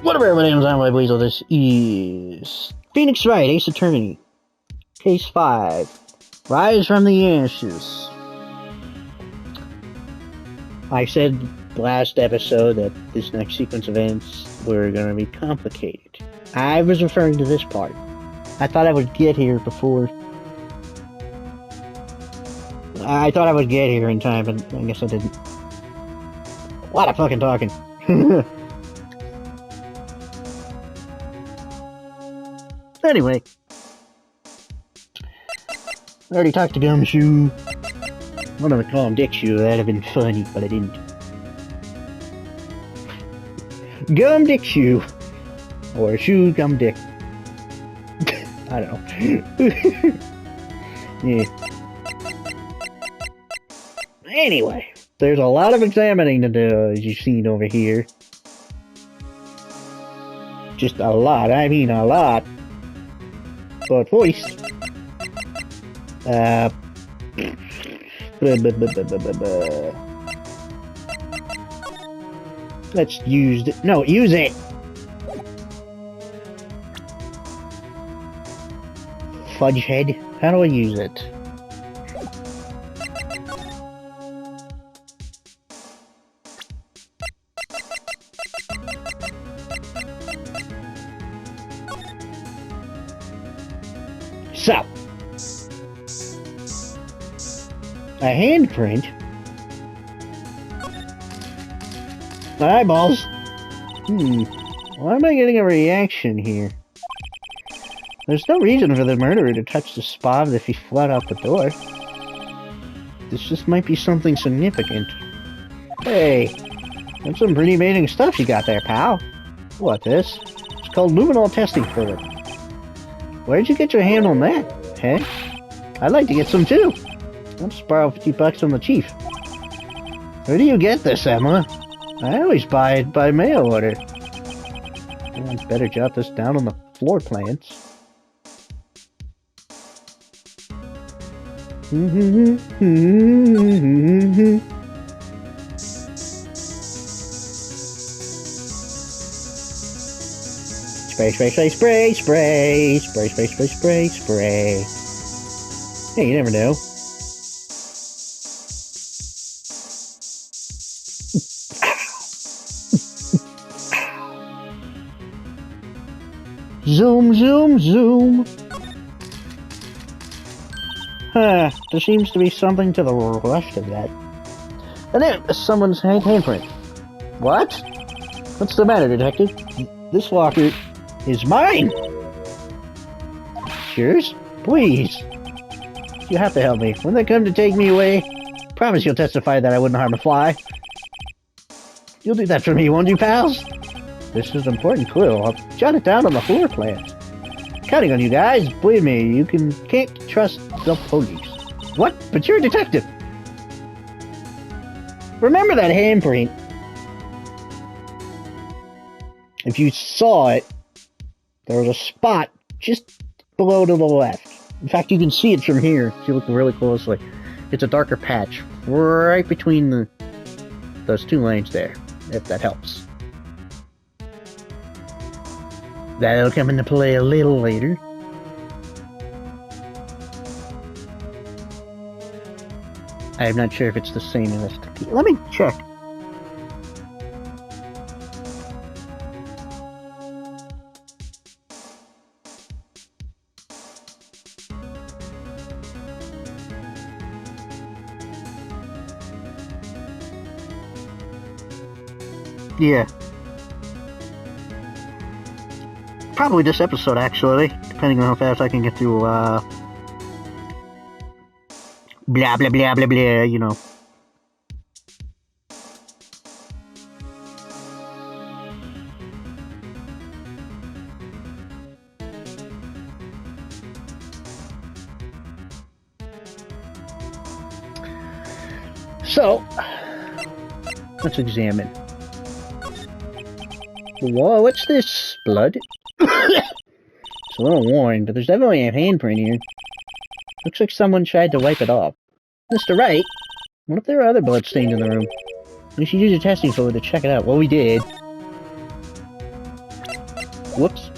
Whatever, my name is my Weasel. This is Phoenix Wright, Ace Attorney. Case 5. Rise from the Ashes. I said last episode that this next sequence of events were going to be complicated. I was referring to this part. I thought I would get here before. I thought I would get here in time, but I guess I didn't. A lot of fucking talking. Anyway. I already talked to Gumshoe. I'm gonna call him Dick Shoe. That'd have been funny, but I didn't. Gum Dick Shoe. Or Shoe Gum Dick. I don't know. Yeah. Anyway, there's a lot of examining to do, as you've seen over here. Just a lot. I mean a lot. But voice. Let's use it. No, use it! Fudge head. How do I use it? So, a handprint. Eyeballs. Why am I getting a reaction here? There's no reason for the murderer to touch the spot if he fled out the door. This just might be something significant. Hey, that's some pretty amazing stuff you got there, pal. What, this? It's called luminol testing fluid. Where'd you get your hand on that, hey? I'd like to get some too. I'll just borrow $50 from the chief. Where do you get this, Emma? I always buy it by mail order. I'd better jot this down on the floor plans. Spray, spray, spray, spray, spray, spray, spray, spray, spray, spray. Hey, you never know. Zoom, zoom, zoom. Huh, there seems to be something to the rest of that. And there's someone's handprint. What? What's the matter, detective? This locker is mine! Yours? Please. You have to help me. When they come to take me away, promise you'll testify that I wouldn't harm a fly. You'll do that for me, won't you, pals? This is an important clue. I'll jot it down on the floor plans. Counting on you guys. Believe me, you can't trust the police. What? But you're a detective. Remember that handprint. If you saw it, there was a spot just below to the left. In fact, you can see it from here if you look really closely. It's a darker patch right between those two lanes there, if that helps. That'll come into play a little later. I'm not sure if it's the same in this. Let me check. Yeah. Probably this episode, actually, depending on how fast I can get through, blah, blah, blah, blah, blah, you know. So, let's examine. Whoa, what's this? Blood? It's a little worn, but there's definitely a handprint here. Looks like someone tried to wipe it off. Mr. Wright, what if there are other bloodstains in the room? We should use your testing fluid to check it out. Well, we did. Whoops.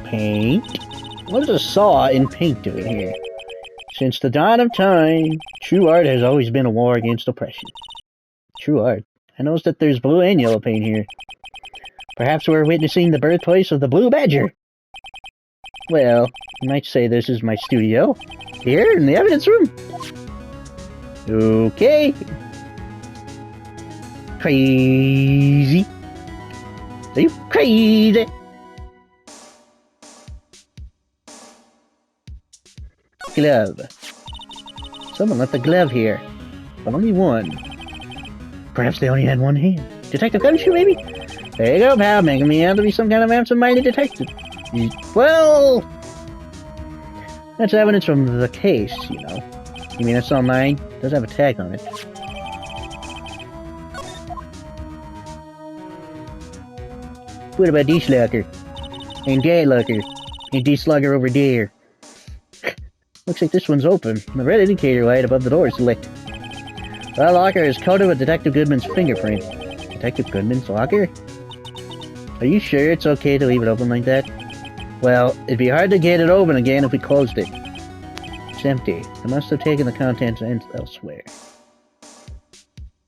Paint. What does a saw in paint doing here? Since the dawn of time, true art has always been a war against oppression. True art. I noticed that there's blue and yellow paint here. Perhaps we're witnessing the birthplace of the Blue Badger. Well, you might say this is my studio. Here, in the evidence room. Okay. Crazy. Are you crazy? Glove. Someone left a glove here. But only one. Perhaps they only had one hand. Detective Gumshoe, maybe? There you go, pal, making me out to be some kind of absent-minded detective. Well, that's evidence from the case, you know. You mean SL9? It does have a tag on it. What about this locker? And that locker? And this locker over there? Looks like this one's open. The red indicator light above the door is lit. That locker is coated with Detective Goodman's fingerprint. Detective Goodman's locker? Are you sure it's okay to leave it open like that? Well, it'd be hard to get it open again if we closed it. It's empty. They must have taken the contents elsewhere.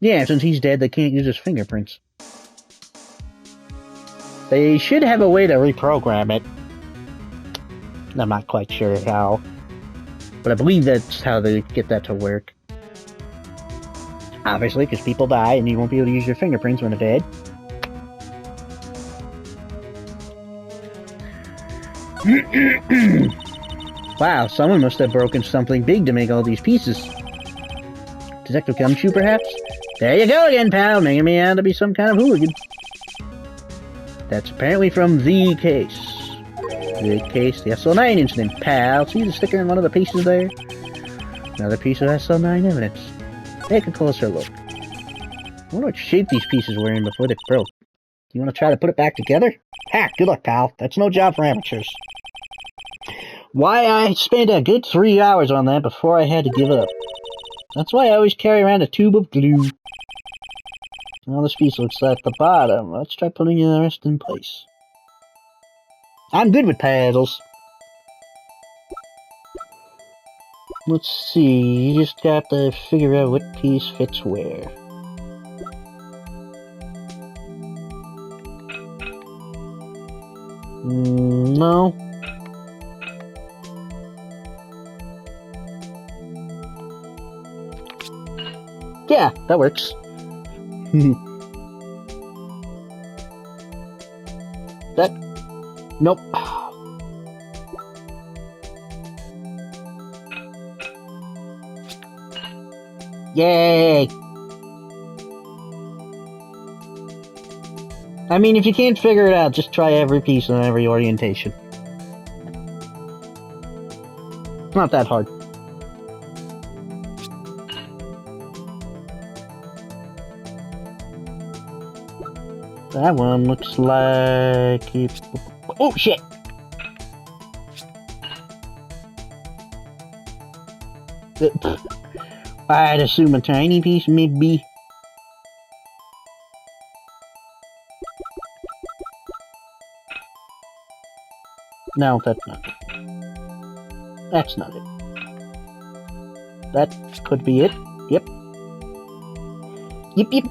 Yeah, since he's dead, they can't use his fingerprints. They should have a way to reprogram it. I'm not quite sure how. But I believe that's how they get that to work. Obviously, because people die and you won't be able to use your fingerprints when they're dead. Wow, someone must have broken something big to make all these pieces. Detective Gumshoe, perhaps? There you go again, pal, making me out to be some kind of hooligan. That's apparently from the case. The case, the SL9 incident, pal. See the sticker in one of the pieces there? Another piece of SL9 evidence. Take a closer look. I wonder what shape these pieces were in before they broke. You want to try to put it back together? Ha! Good luck, pal. That's no job for amateurs. Why, I spent a good 3 hours on that before I had to give up. That's why I always carry around a tube of glue. Now this piece looks like the bottom. Let's try putting the rest in place. I'm good with puzzles. Let's see, you just got to figure out what piece fits where. No. Yeah, that works. That... Nope. Yay! I mean, if you can't figure it out, just try every piece and every orientation. It's not that hard. That one looks like it's... Oh, shit! I'd assume a tiny piece, maybe. No, that's not it. That's not it. That could be it. Yep. Yep, yep.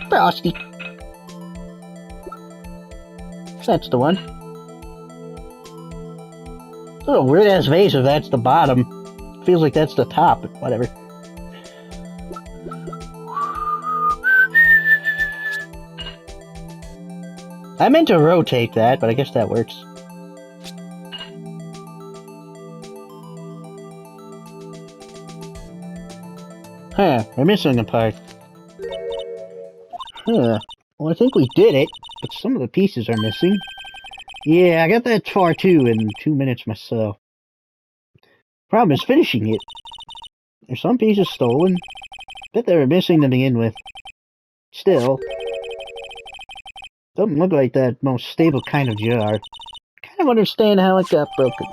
Frosty. That's the one. It's a weird ass vase if that's the bottom. Feels like that's the top, but whatever. I meant to rotate that, but I guess that works. Huh, we're missing a part. Huh, well I think we did it, but some of the pieces are missing. Yeah, I got that far too in 2 minutes myself. Problem is finishing it. There's some pieces stolen. Bet they were missing to begin with. Still, doesn't look like that most stable kind of jar. Kind of understand how it got broken.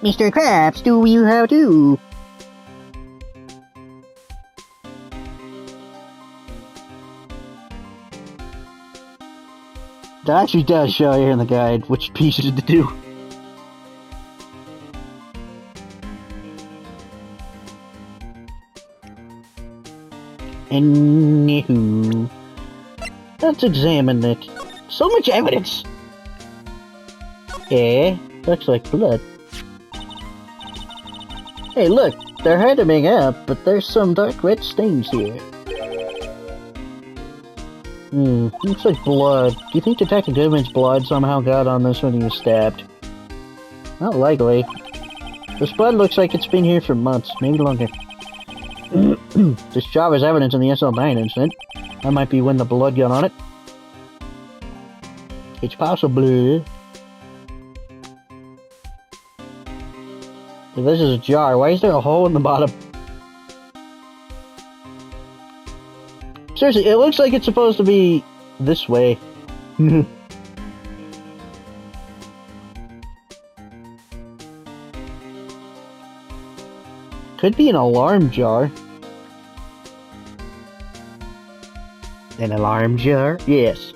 Mr. Krabs, do you how to? It actually does show here in the guide which pieces to do. Anywho, let's examine it. So much evidence! Eh? Looks like blood. Hey look, they're hardening up, but there's some dark red stains here. Looks like blood. Do you think Detective Goodman's blood somehow got on this when he was stabbed? Not likely. This blood looks like it's been here for months, maybe longer. This job is evidence in the SL9 incident. That might be when the blood got on it. It's possible. If this is a jar, why is there a hole in the bottom? Seriously, it looks like it's supposed to be this way. Could be an alarm jar. An alarm jar? Yes.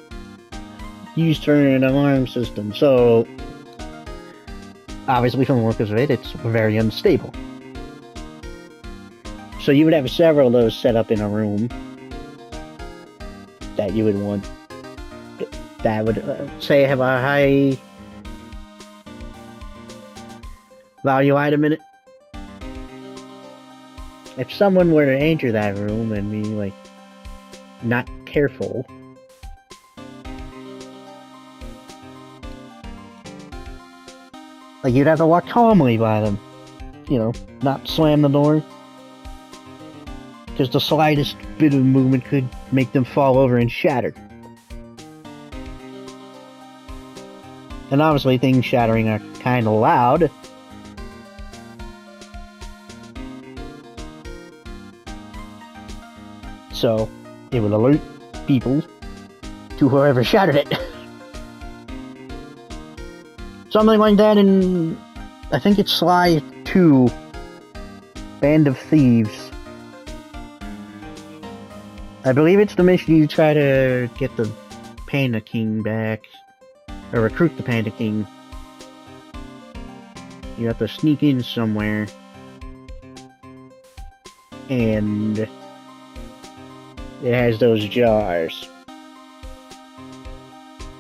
Used for an alarm system, so obviously from the look of it, it's very unstable. So you would have several of those set up in a room that you would want, that would say have a high value item in it. If someone were to enter that room and be like not careful, like you'd have to walk calmly by them, you know, not slam the door, because the slightest bit of movement could make them fall over and shatter. And obviously things shattering are kind of loud. So it would alert people to whoever shattered it. Something like that in, I think it's Sly 2, Band of Thieves. I believe it's the mission you try to get the Panda King back, or recruit the Panda King. You have to sneak in somewhere, and it has those jars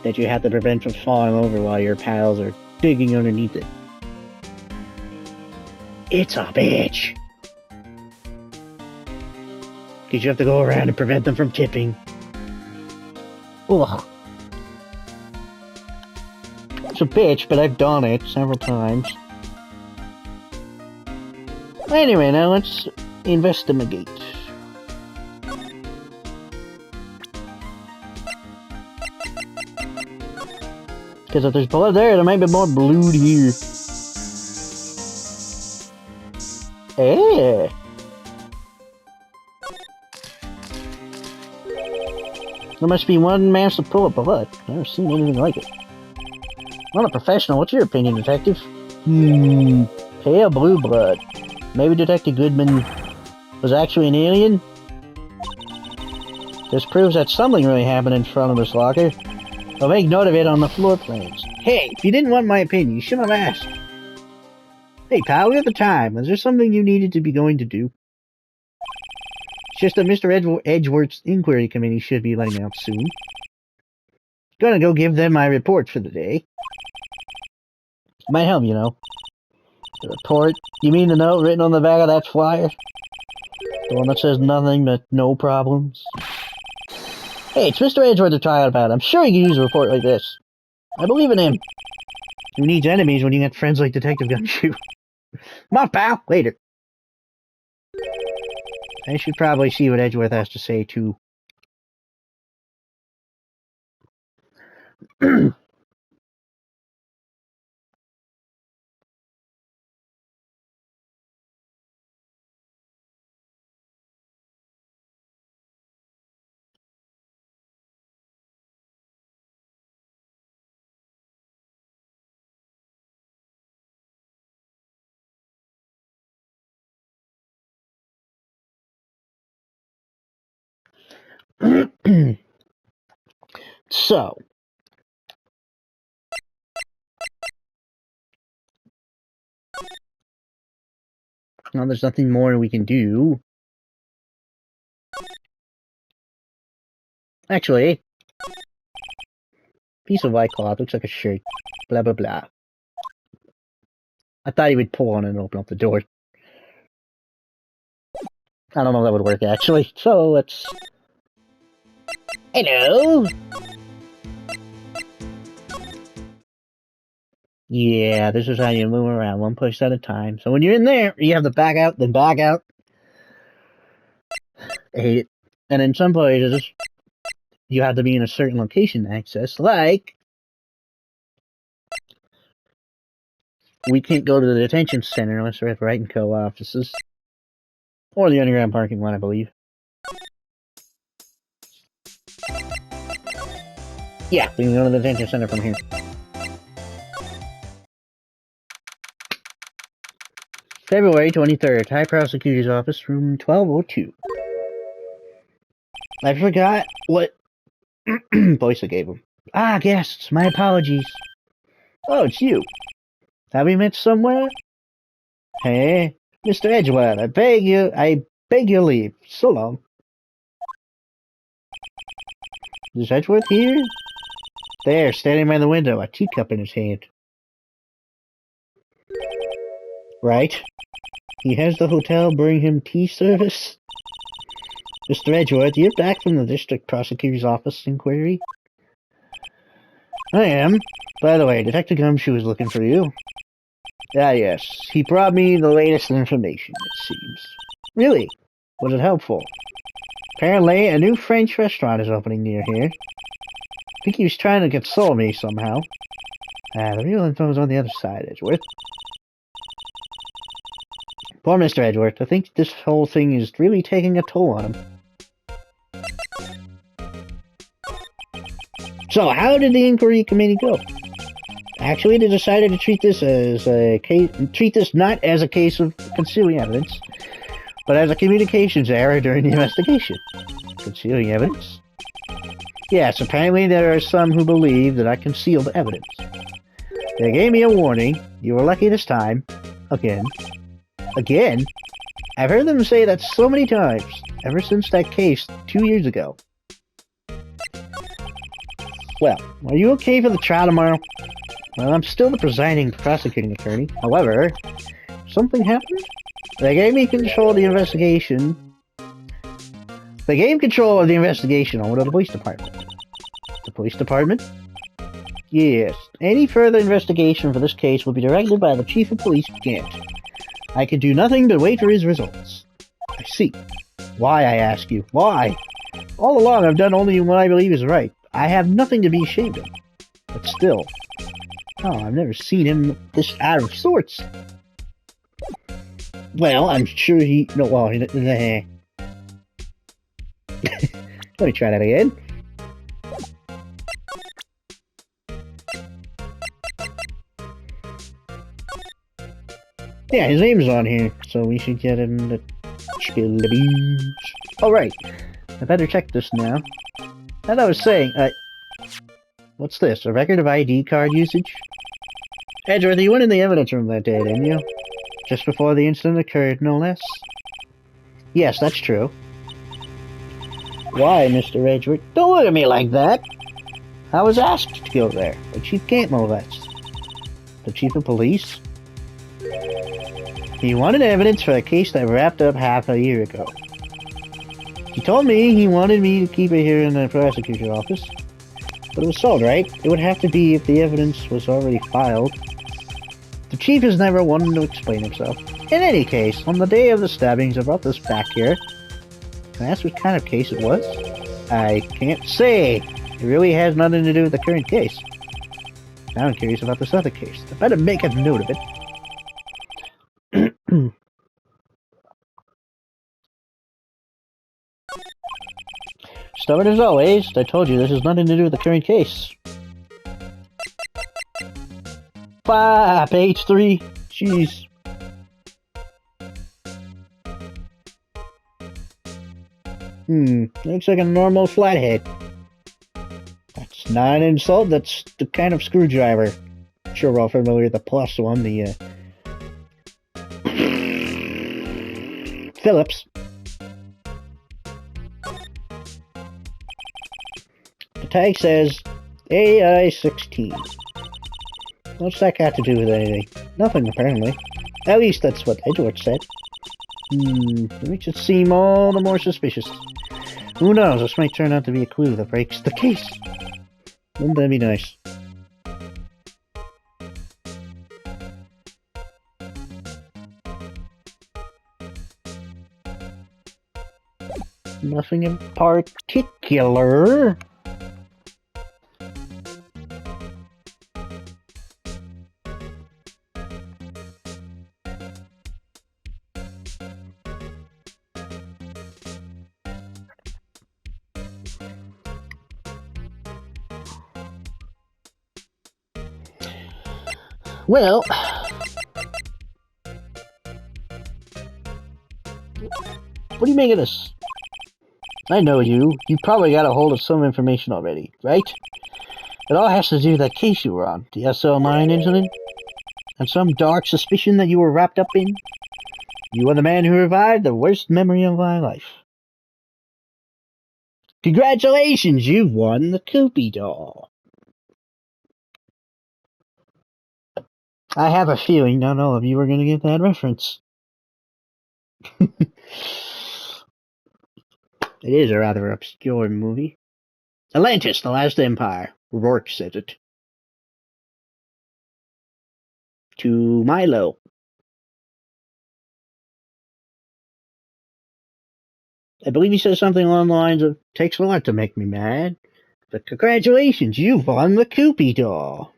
that you have to prevent from falling over while your pals are digging underneath it. It's a bitch! Because you have to go around and prevent them from tipping. Ugh. It's a bitch, but I've done it several times. Anyway, now let's investigate. Because if there's blood there might be more blood here. Eh. There must be one massive pool of blood. I've never seen anything like it. I'm not a professional. What's your opinion, Detective? Pale blue blood. Maybe Detective Goodman was actually an alien? This proves that something really happened in front of this locker. I'll make note of it on the floor plans. Hey, if you didn't want my opinion, you shouldn't have asked. Hey, pal, we have the time. Is there something you needed to be going to do? It's just that Mr. Edgeworth's inquiry committee should be letting out soon. Gonna go give them my report for the day. Might help, you know. The report? You mean the note written on the back of that flyer? The one that says nothing but no problems? Hey, it's Mr. Edgeworth to try out about. I'm sure he can use a report like this. I believe in him. Who needs enemies when you got friends like Detective Gumshoe? Come on, pal. Later. I should probably see what Edgeworth has to say, too. So, now there's nothing more we can do. Actually, piece of white cloth looks like a shirt. Blah blah blah. I thought he would pull on it and open up the door. I don't know if that would work actually. So let's. Hello. Yeah, this is how you move around, one push at a time. So when you're in there, you have to back out, then back out. I hate it. And in some places, you have to be in a certain location to access, like... We can't go to the detention center unless we're at Wright & Co. offices. Or the underground parking lot, I believe. Yeah, we can go to the detention center from here. February 23rd, High Prosecutor's Office, room 1202. I forgot what voice I gave him. Ah, guests, my apologies. Oh, it's you. Have we met somewhere? Hey, Mr. Edgeworth, I beg your leave. So long. Is Edgeworth here? There, standing by the window, a teacup in his hand. Right. He has the hotel bring him tea service. Mr. Edgeworth, you're back from the district prosecutor's office inquiry? I am. By the way, Detective Gumshoe is looking for you. Ah, yes. He brought me the latest information, it seems. Really? Was it helpful? Apparently, a new French restaurant is opening near here. I think he was trying to console me somehow. The real info is on the other side, Edgeworth. Poor Mr. Edgeworth. I think this whole thing is really taking a toll on him. So, how did the inquiry committee go? Actually, they decided to treat this not as a case of concealing evidence, but as a communications error during the investigation. Concealing evidence? Yes, apparently there are some who believe that I concealed evidence. They gave me a warning. You were lucky this time. Again. Again? I've heard them say that so many times, ever since that case 2 years ago. Well, are you okay for the trial tomorrow? Well, I'm still the presiding prosecuting attorney. However, something happened? They gave me control of the investigation. They gave control of the investigation over to the police department. The police department? Yes. Any further investigation for this case will be directed by the chief of police, Gant. I can do nothing but wait for his results. I see. Why, I ask you? Why? All along I've done only what I believe is right. I have nothing to be ashamed of. But still... Oh, I've never seen him this out of sorts. Well, I'm sure he... No, well, he... Let me try that again. Yeah, his name's on here, so we should get him to spill the beans. Alright, I better check this now. As I was saying, what's this? A record of ID card usage? Edgeworth, you went in the evidence room that day, didn't you? Just before the incident occurred, no less? Yes, that's true. Why, Mr. Edgeworth? Don't look at me like that! I was asked to go there, but Chief Gantmo left. The chief of police? He wanted evidence for a case that wrapped up half a year ago. He told me he wanted me to keep it here in the prosecutor's office. But it was sold, right? It would have to be if the evidence was already filed. The chief has never wanted to explain himself. In any case, on the day of the stabbings, I brought this back here. Can I ask what kind of case it was? I can't say. It really has nothing to do with the current case. Now I'm curious about this other case. I better make a note of it. Stubborn as always. I told you this has nothing to do with the current case. Page 3. Jeez. Looks like a normal flathead. That's not an insult, that's the kind of screwdriver. Sure, we're all familiar with the plus one, the, Phillips. The tag says AI-16. What's that got to do with anything? Nothing, apparently. At least that's what Edgeworth said. It makes it seem all the more suspicious. Who knows, this might turn out to be a clue that breaks the case. Wouldn't that be nice? Nothing in particular. Well, what do you make of this? I know you. You probably got a hold of some information already, right? It all has to do with that case you were on, the SL9 incident, and some dark suspicion that you were wrapped up in. You are the man who revived the worst memory of my life. Congratulations, you've won the Koopy doll. I have a feeling not all of you are going to get that reference. It is a rather obscure movie. Atlantis, The Last Empire. Rourke said it. To Milo. I believe he says something along the lines of, takes a lot to make me mad. But congratulations, you've won the Koopy doll.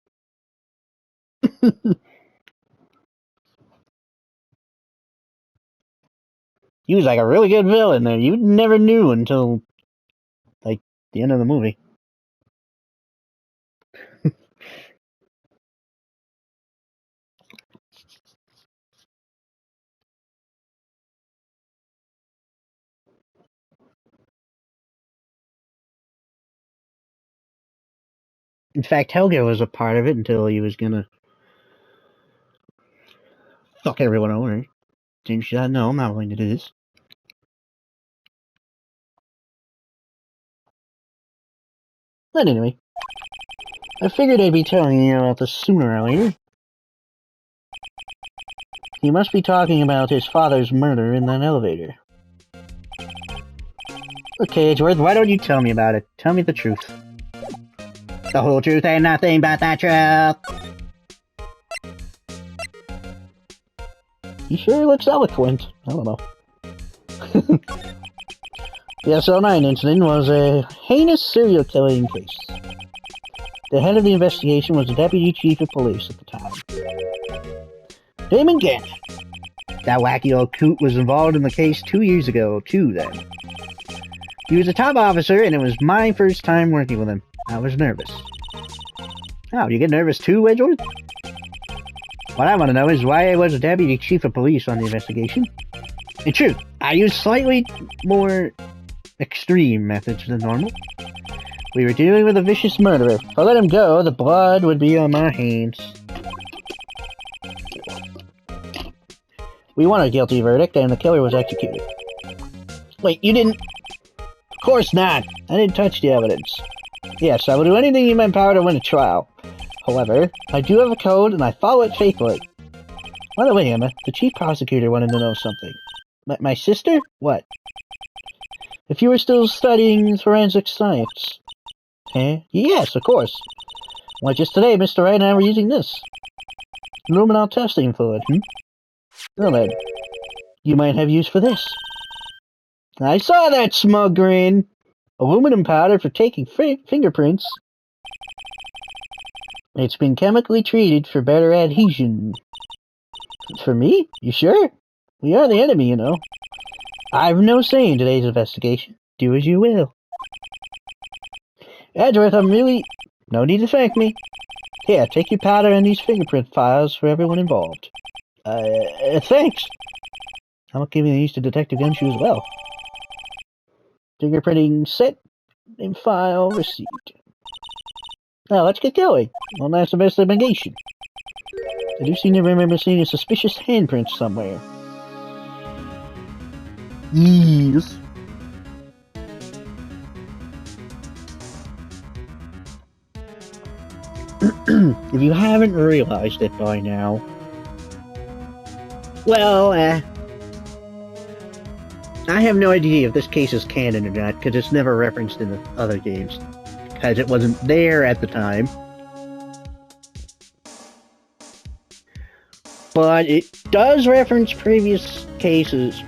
He was like a really good villain there. You never knew until, like, the end of the movie. In fact, Helga was a part of it until he was gonna fuck everyone over. Didn't she not know I'm not willing to do this? But anyway, I figured I'd be telling you about this sooner or later. He must be talking about his father's murder in that elevator. Okay, Edgeworth, why don't you tell me about it? Tell me the truth. The whole truth and nothing but the truth! He sure looks eloquent. I don't know. The SL9 incident was a heinous serial killing case. The head of the investigation was the deputy chief of police at the time. Damon Gant. That wacky old coot was involved in the case 2 years ago, too, then. He was a top officer, and it was my first time working with him. I was nervous. Oh, you get nervous too, Edgeworth? What I want to know is why I was a deputy chief of police on the investigation. In truth, I used slightly more extreme methods than normal. We were dealing with a vicious murderer. If I let him go, the blood would be on my hands. We won a guilty verdict, and the killer was executed. Wait, you didn't... Of course not! I didn't touch the evidence. Yes, I will do anything in my power to win a trial. However, I do have a code, and I follow it faithfully. By the way, Emma, the chief prosecutor wanted to know something. My sister? What? If you were still studying forensic science. Eh? Yes, of course. Why, just today, Mr. Wright and I were using this. Luminol testing fluid, Well then, you might have use for this. I saw that smug grin. Aluminum powder for taking fingerprints. It's been chemically treated for better adhesion. For me? You sure? We are the enemy, you know. I've no say in today's investigation. Do as you will. Edgeworth, I'm really... No need to thank me. Here, take your powder and these fingerprint files for everyone involved. Thanks. I'm giving these to Detective Gumshoe as well. Fingerprinting set and file received. Now let's get going. One last investigation. I do seem to remember seeing a suspicious handprint somewhere. Yes. If you haven't realized it by now, well, I have no idea if this case is canon or not, because it's never referenced in the other games, because it wasn't there at the time. But it does reference previous cases,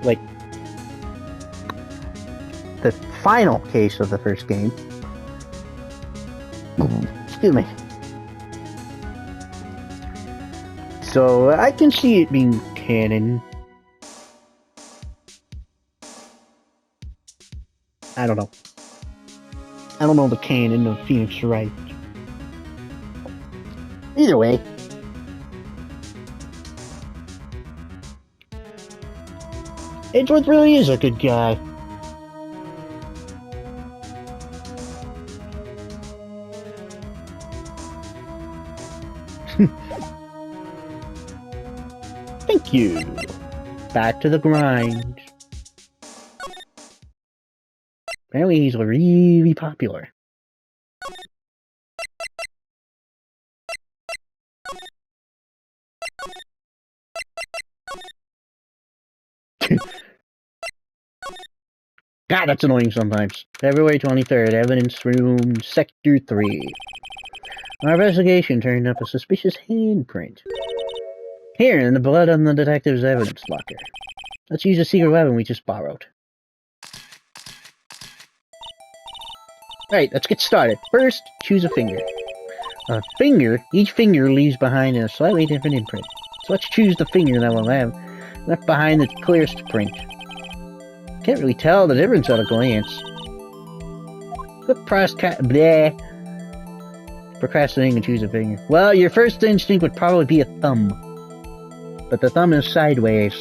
like the final case of the first game. Excuse me. So I can see it being canon. I don't know. I don't know the canon of Phoenix Wright. Either way. Edgeworth really is a good guy. Thank you. Back to the grind. Apparently he's really popular. God, that's annoying sometimes. February 23rd, evidence room, sector 3. Our investigation turned up a suspicious handprint. Here, in the blood on the detective's evidence locker. Let's use the secret weapon we just borrowed. Alright, let's get started. First, choose a finger. Each finger leaves behind a slightly different imprint. So let's choose the finger that will have left behind the clearest print. Can't really tell the difference at a glance. Procrastinating and choose a finger. Well, your first instinct would probably be a thumb. But the thumb is sideways.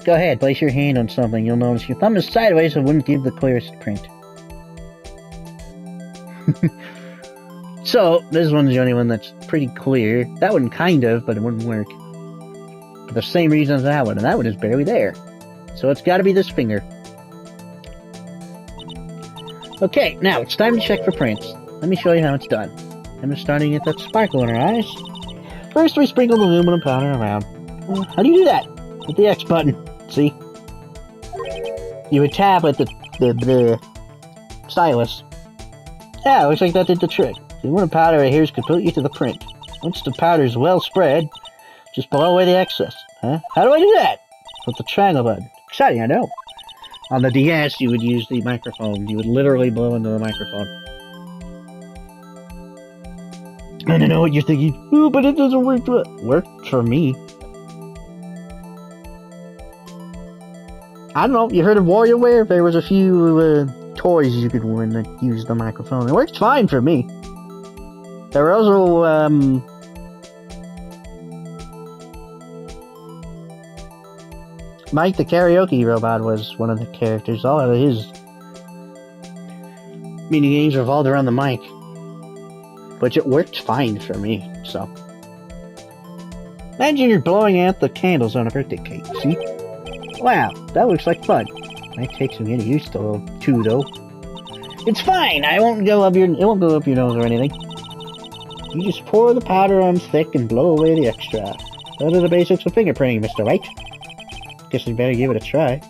Go ahead, place your hand on something. You'll notice your thumb is sideways, so it wouldn't give the clearest print. So, this one's the only one that's pretty clear. That one kind of, but it wouldn't work. For the same reason as that one, and that one is barely there. So it's gotta be this finger. Okay, now it's time to check for prints. Let me show you how it's done. I'm just starting at that sparkle in her eyes. First, we sprinkle the aluminum powder around. How do you do that? With the X button. See? You would tap at the stylus. Yeah, looks like that did the trick. The aluminum powder adheres completely to the print. Once the powder is well spread, just blow away the excess. Huh? How do I do that? With the triangle button. Exciting, I know. On the DS, you would use the microphone. You would literally blow into the microphone. And I know what you're thinking. Oh, but it doesn't work. Worked for me. I don't know. You heard of WarioWare? There was a few toys you could win that used the microphone. It worked fine for me. There were also Mike the karaoke robot was one of the characters. All of his mini games revolved around the mic, which it worked fine for me. So imagine you're blowing out the candles on a birthday cake. See? Wow, that looks like fun. Might take some getting used to though. It's fine. It won't go up your nose or anything. You just pour the powder on thick and blow away the extra. Those are the basics of fingerprinting, Mr. Wright. Guess we better give it a try.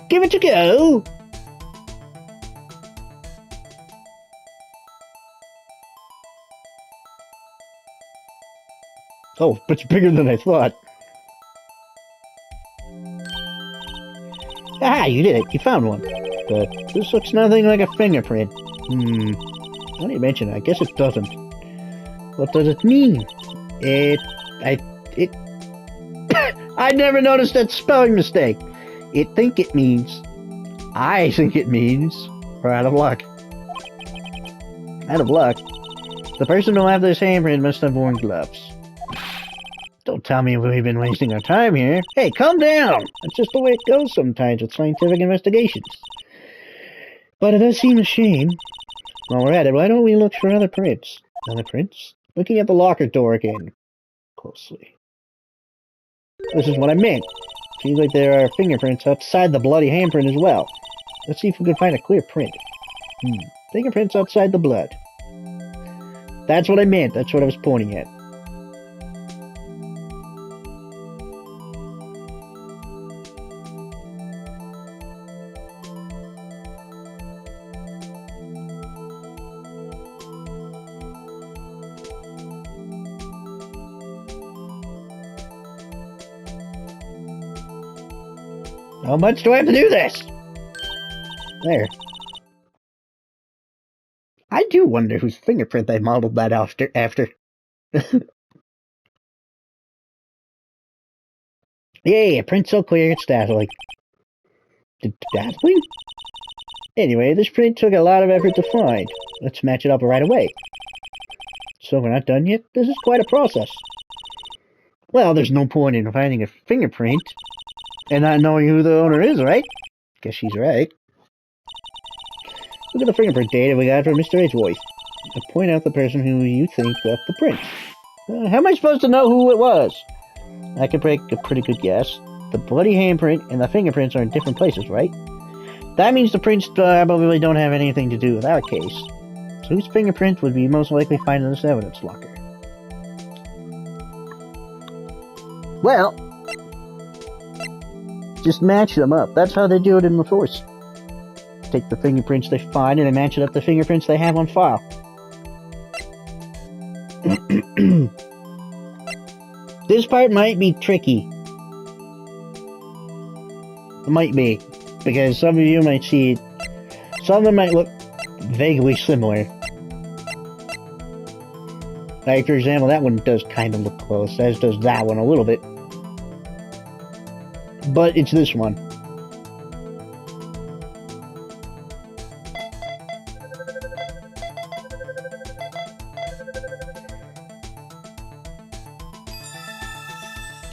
Give it a go! Oh, much bigger than I thought. Ah, you did it. You found one. But this looks nothing like a fingerprint. Now you mention it, I guess it doesn't. What does it mean? I never noticed that spelling mistake. I think it means we're out of luck. Out of luck? The person who will have this handprint must have worn gloves. Don't tell me we've been wasting our time here. Hey, calm down! That's just the way it goes sometimes with scientific investigations. But it does seem a shame. While we're at it, why don't we look for other prints? Other prints? Looking at the locker door again. Closely. This is what I meant. Seems like there are fingerprints outside the bloody handprint as well. Let's see if we can find a clear print. Fingerprints outside the blood. That's what I meant. That's what I was pointing at. How much do I have to do this? There. I do wonder whose fingerprint they modeled that after. Yay, a print so clear it's dazzling. Dazzling? Anyway, this print took a lot of effort to find. Let's match it up right away. So we're not done yet? This is quite a process. Well, there's no point in finding a fingerprint and not knowing who the owner is, right? Guess she's right. Look at the fingerprint data we got from Mr. A's voice. Now point out the person who you think left the print. How am I supposed to know who it was? I could make a pretty good guess. The bloody handprint and the fingerprints are in different places, right? That means the prints probably don't have anything to do with our case. So whose fingerprint would be most likely found in this evidence locker? Well, just match them up. That's how they do it in the Force. Take the fingerprints they find and then match it up to the fingerprints they have on file. This part might be tricky. It might be. Because some of you might see it. Some of them might look vaguely similar. Like, for example, that one does kind of look close, as does that one a little bit. But it's this one.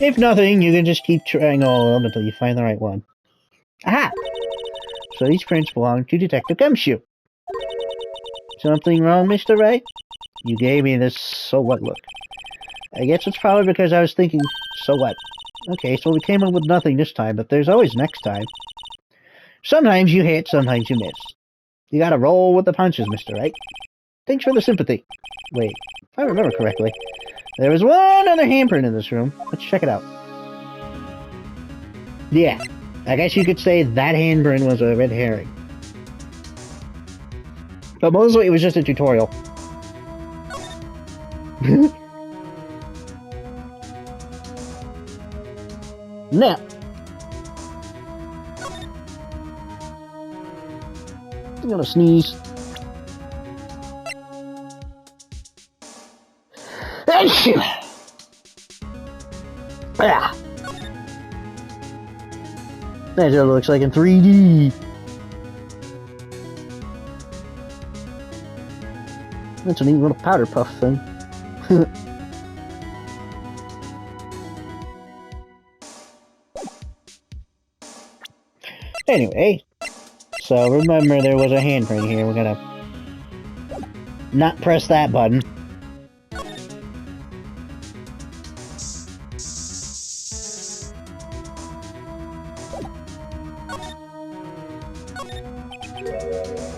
If nothing, you can just keep trying all of them until you find the right one. Aha! So these prints belong to Detective Gumshoe. Something wrong, Mr. Wright? You gave me this so what look. I guess it's probably because I was thinking, so what? Okay, so we came up with nothing this time, but there's always next time. Sometimes you hit, sometimes you miss. You gotta roll with the punches, Mr. Wright. Thanks for the sympathy. Wait, if I remember correctly, there was one other handprint in this room. Let's check it out. Yeah, I guess you could say that handprint was a red herring. But mostly it was just a tutorial. Now, I'm gonna sneeze. Achoo! Ah. That's what it looks like in 3D. That's a neat little powder puff thing. Anyway, so remember there was a handprint here. We're gonna not press that button.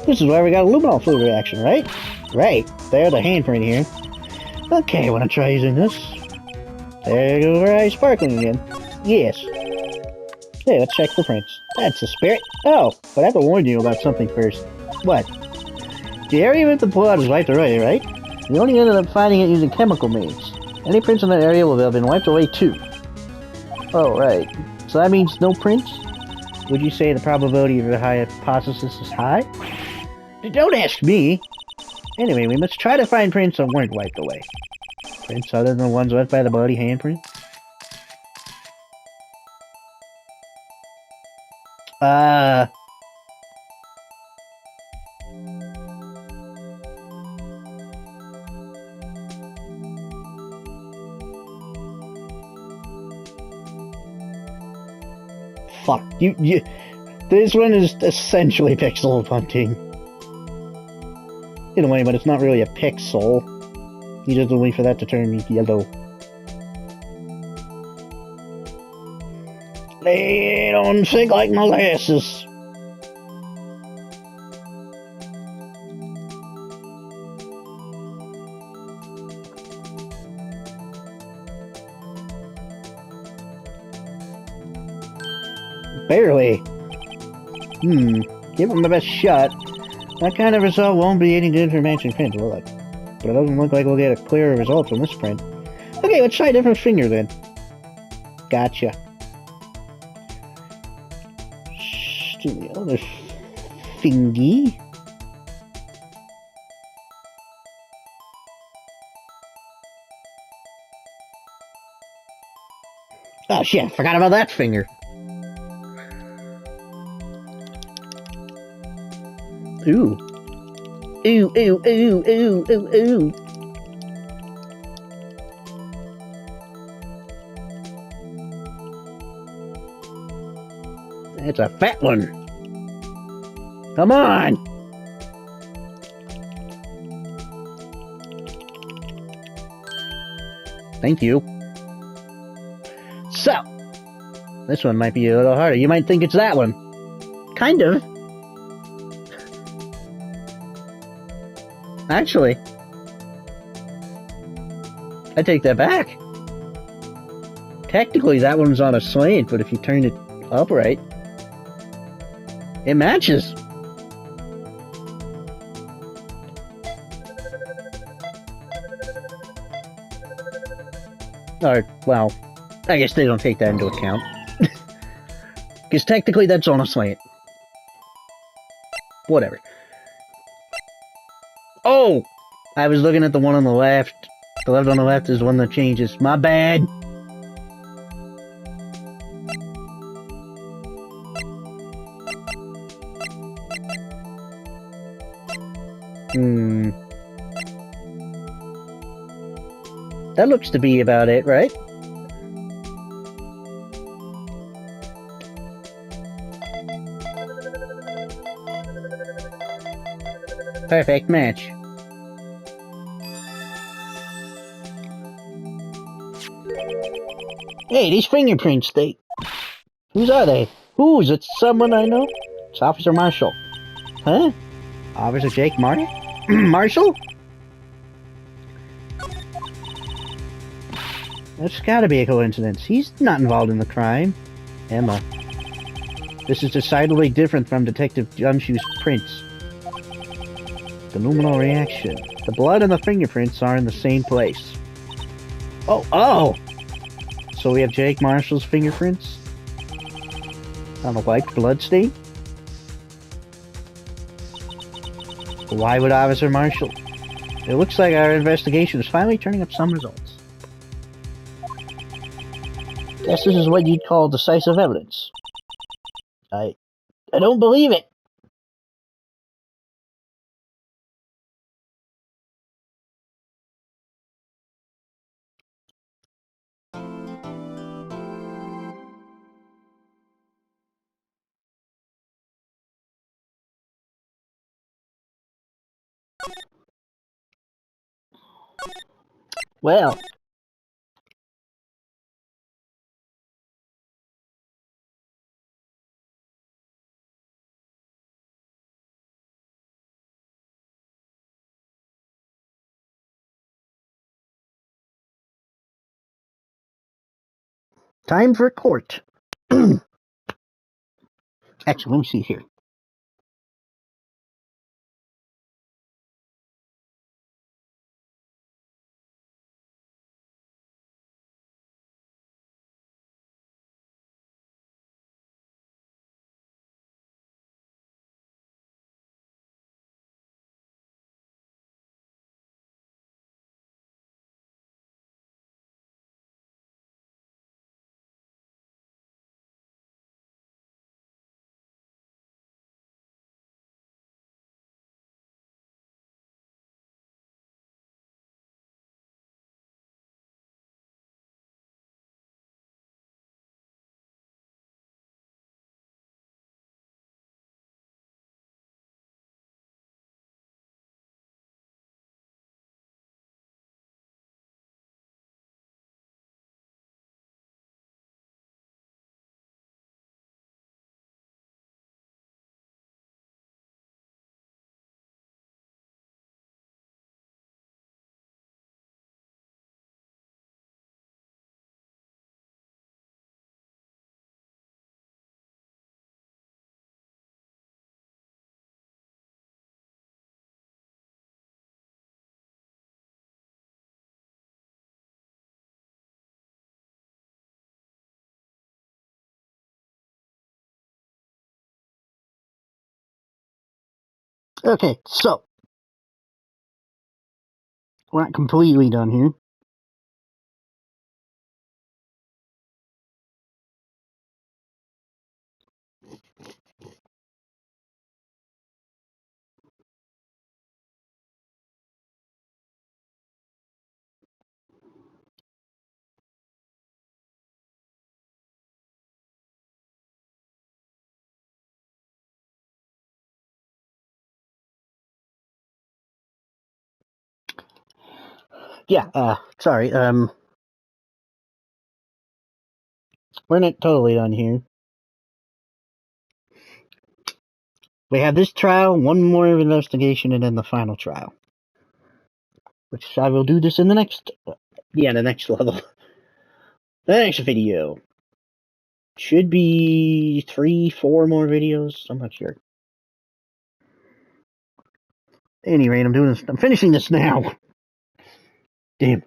This is why we got a luminol fluid reaction, right? Right, there's the handprint here. Okay, wanna try using this? There goes our eye sparkling again. Yes. Hey, let's check the prints. That's the spirit. Oh, but I have to warn you about something first. What? The area with the blood is wiped away, right? We only ended up finding it using chemical means. Any prints in that area will have been wiped away too. Oh, right. So that means no prints? Would you say the probability of your hypothesis is high? Don't ask me. Anyway, we must try to find prints that weren't wiped away. Prints other than the ones left by the bloody handprint? fuck. This one is essentially pixel hunting. In a way, but it's not really a pixel. You just wait for that to turn yellow. They don't sink like molasses. Barely. Give him the best shot. That kind of result won't be any good for matching prints, will it? But it doesn't look like we'll get a clearer result from this print. Okay, let's try a different finger then. Gotcha. Do the other fingy. Oh shit, forgot about that finger. Ooh. Ooh, ooh, ooh, ooh, ooh, ooh. It's a fat one. Come on. Thank you. So, this one might be a little harder. You might think it's that one. Kind of. Actually, I take that back. Technically, that one's on a slant, but if you turn it upright, it matches. Or, well, I guess they don't take that into account. Because technically that's on a slant. Whatever. Oh! I was looking at the one on the left. The left on the left is the one that changes. My bad! That looks to be about it, right? Perfect match. Hey, these fingerprints, whose are they? Whose? It's someone I know? It's Officer Marshall. Huh? Officer Jake Marshall? That's gotta be a coincidence. He's not involved in the crime. Emma. This is decidedly different from Detective Gumshoe's prints. The luminal reaction. The blood and the fingerprints are in the same place. Oh! So we have Jake Marshall's fingerprints on a white bloodstain? Why would Officer Marshall? It looks like our investigation is finally turning up some results. Guess this is what you'd call decisive evidence. I don't believe it. Well, time for court. Actually, let me see here. Okay, so we're not completely done here. Yeah, sorry, we're not totally done here. We have this trial, one more investigation, and then the final trial. Which I will do this in the next... Yeah, the next level. The next video. Should be 3-4 more videos. I'm not sure. At any rate, I'm finishing this now. Damn.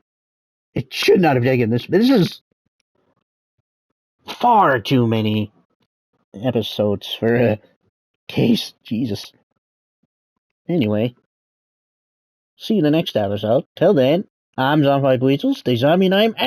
It should not have taken this. This is far too many episodes for a case. Jesus. Anyway. See you in the next episode. Till then, I'm Zombie Weasel. Stay zombie and I'm out.